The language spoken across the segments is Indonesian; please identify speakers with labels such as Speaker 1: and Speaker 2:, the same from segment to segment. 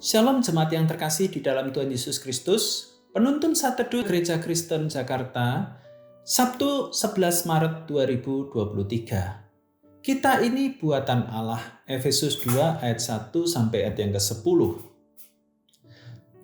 Speaker 1: Shalom jemaat yang terkasih di dalam Tuhan Yesus Kristus. Penuntun Sateduh Gereja Kristen Jakarta, Sabtu 11 Maret 2023. Kita ini buatan Allah, Efesus 2 ayat 1 sampai ayat yang ke-10.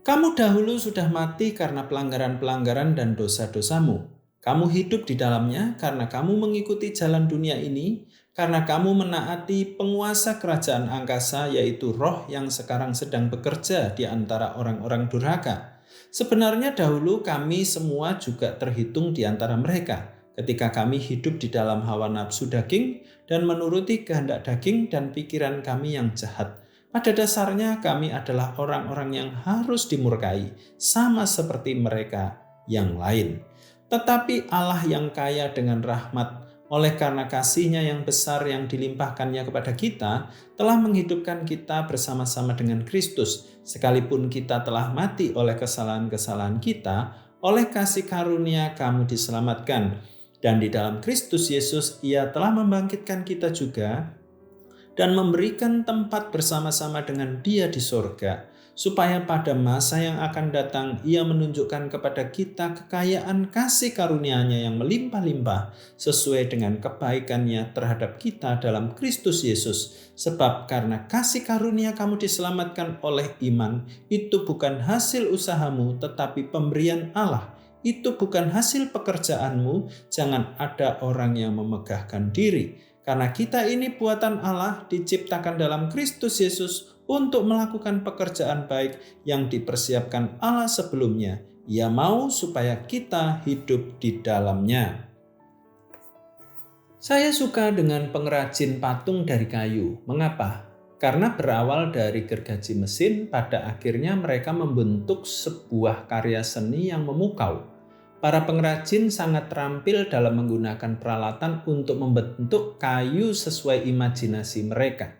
Speaker 1: Kamu dahulu sudah mati karena pelanggaran-pelanggaran dan dosa-dosamu. Kamu hidup di dalamnya karena kamu mengikuti jalan dunia ini, karena kamu menaati penguasa kerajaan angkasa, yaitu roh yang sekarang sedang bekerja di antara orang-orang durhaka. Sebenarnya dahulu kami semua juga terhitung di antara mereka, ketika kami hidup di dalam hawa nafsu daging dan menuruti kehendak daging dan pikiran kami yang jahat. Pada dasarnya kami adalah orang-orang yang harus dimurkai, sama seperti mereka yang lain. Tetapi Allah yang kaya dengan rahmat, oleh karena kasih-Nya yang besar yang dilimpahkannya kepada kita, telah menghidupkan kita bersama-sama dengan Kristus. Sekalipun kita telah mati oleh kesalahan-kesalahan kita, oleh kasih karunia kamu diselamatkan. Dan di dalam Kristus Yesus, Ia telah membangkitkan kita juga dan memberikan tempat bersama-sama dengan Dia di sorga, supaya pada masa yang akan datang Ia menunjukkan kepada kita kekayaan kasih karunia-Nya yang melimpah-limpah sesuai dengan kebaikan-Nya terhadap kita dalam Kristus Yesus. Sebab karena kasih karunia kamu diselamatkan oleh iman, itu bukan hasil usahamu tetapi pemberian Allah. Itu bukan hasil pekerjaanmu, jangan ada orang yang memegahkan diri. Karena kita ini buatan Allah, diciptakan dalam Kristus Yesus untuk melakukan pekerjaan baik yang dipersiapkan Allah sebelumnya. Ia mau supaya kita hidup di dalamnya. Saya suka dengan pengrajin patung dari kayu. Mengapa? Karena berawal dari gergaji mesin, pada akhirnya mereka membentuk sebuah karya seni yang memukau. Para pengrajin sangat terampil dalam menggunakan peralatan untuk membentuk kayu sesuai imajinasi mereka.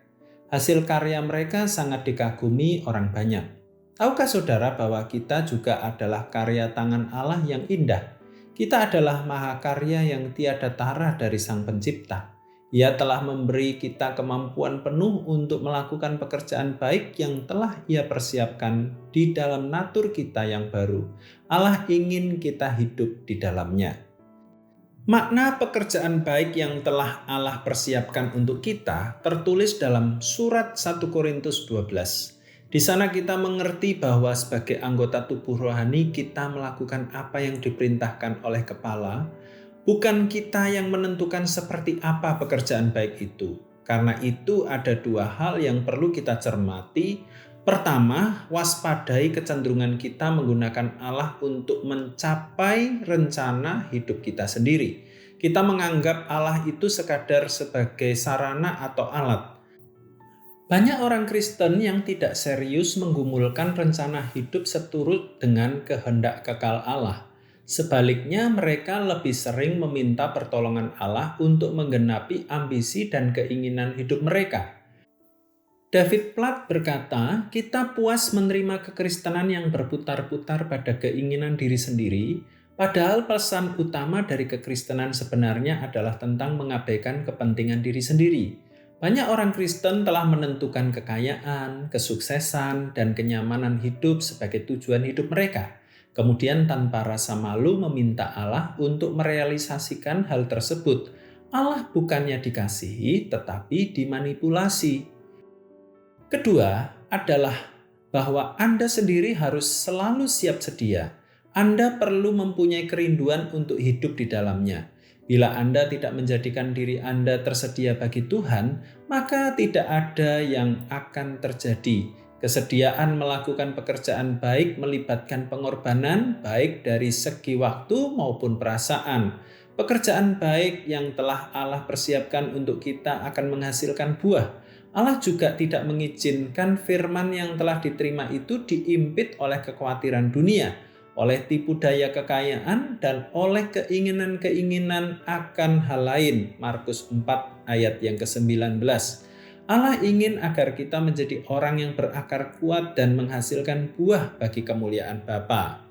Speaker 1: Hasil karya mereka sangat dikagumi orang banyak. Tahukah saudara bahwa kita juga adalah karya tangan Allah yang indah? Kita adalah mahakarya yang tiada tara dari Sang Pencipta. Ia telah memberi kita kemampuan penuh untuk melakukan pekerjaan baik yang telah Ia persiapkan di dalam natur kita yang baru. Allah ingin kita hidup di dalamnya. Makna pekerjaan baik yang telah Allah persiapkan untuk kita tertulis dalam surat 1 Korintus 12. Di sana kita mengerti bahwa sebagai anggota tubuh rohani kita melakukan apa yang diperintahkan oleh kepala. Bukan kita yang menentukan seperti apa pekerjaan baik itu. Karena itu ada dua hal yang perlu kita cermati. Pertama, waspadai kecenderungan kita menggunakan Allah untuk mencapai rencana hidup kita sendiri. Kita menganggap Allah itu sekadar sebagai sarana atau alat. Banyak orang Kristen yang tidak serius menggumulkan rencana hidup seturut dengan kehendak kekal Allah. Sebaliknya, mereka lebih sering meminta pertolongan Allah untuk menggenapi ambisi dan keinginan hidup mereka. David Platt berkata, kita puas menerima kekristenan yang berputar-putar pada keinginan diri sendiri, padahal pesan utama dari kekristenan sebenarnya adalah tentang mengabaikan kepentingan diri sendiri. Banyak orang Kristen telah menentukan kekayaan, kesuksesan, dan kenyamanan hidup sebagai tujuan hidup mereka. Kemudian tanpa rasa malu meminta Allah untuk merealisasikan hal tersebut. Allah bukannya dikasihi tetapi dimanipulasi. Kedua adalah bahwa Anda sendiri harus selalu siap sedia. Anda perlu mempunyai kerinduan untuk hidup di dalamnya. Bila Anda tidak menjadikan diri Anda tersedia bagi Tuhan, maka tidak ada yang akan terjadi. Kesediaan melakukan pekerjaan baik melibatkan pengorbanan baik dari segi waktu maupun perasaan. Pekerjaan baik yang telah Allah persiapkan untuk kita akan menghasilkan buah. Allah juga tidak mengizinkan firman yang telah diterima itu diimpit oleh kekhawatiran dunia, oleh tipu daya kekayaan, dan oleh keinginan-keinginan akan hal lain. Markus 4 ayat yang ke-19. Allah ingin agar kita menjadi orang yang berakar kuat dan menghasilkan buah bagi kemuliaan Bapa.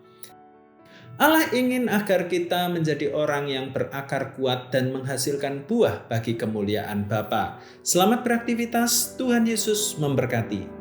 Speaker 1: Allah ingin agar kita menjadi orang yang berakar kuat dan menghasilkan buah bagi kemuliaan Bapa. Selamat beraktivitas, Tuhan Yesus memberkati.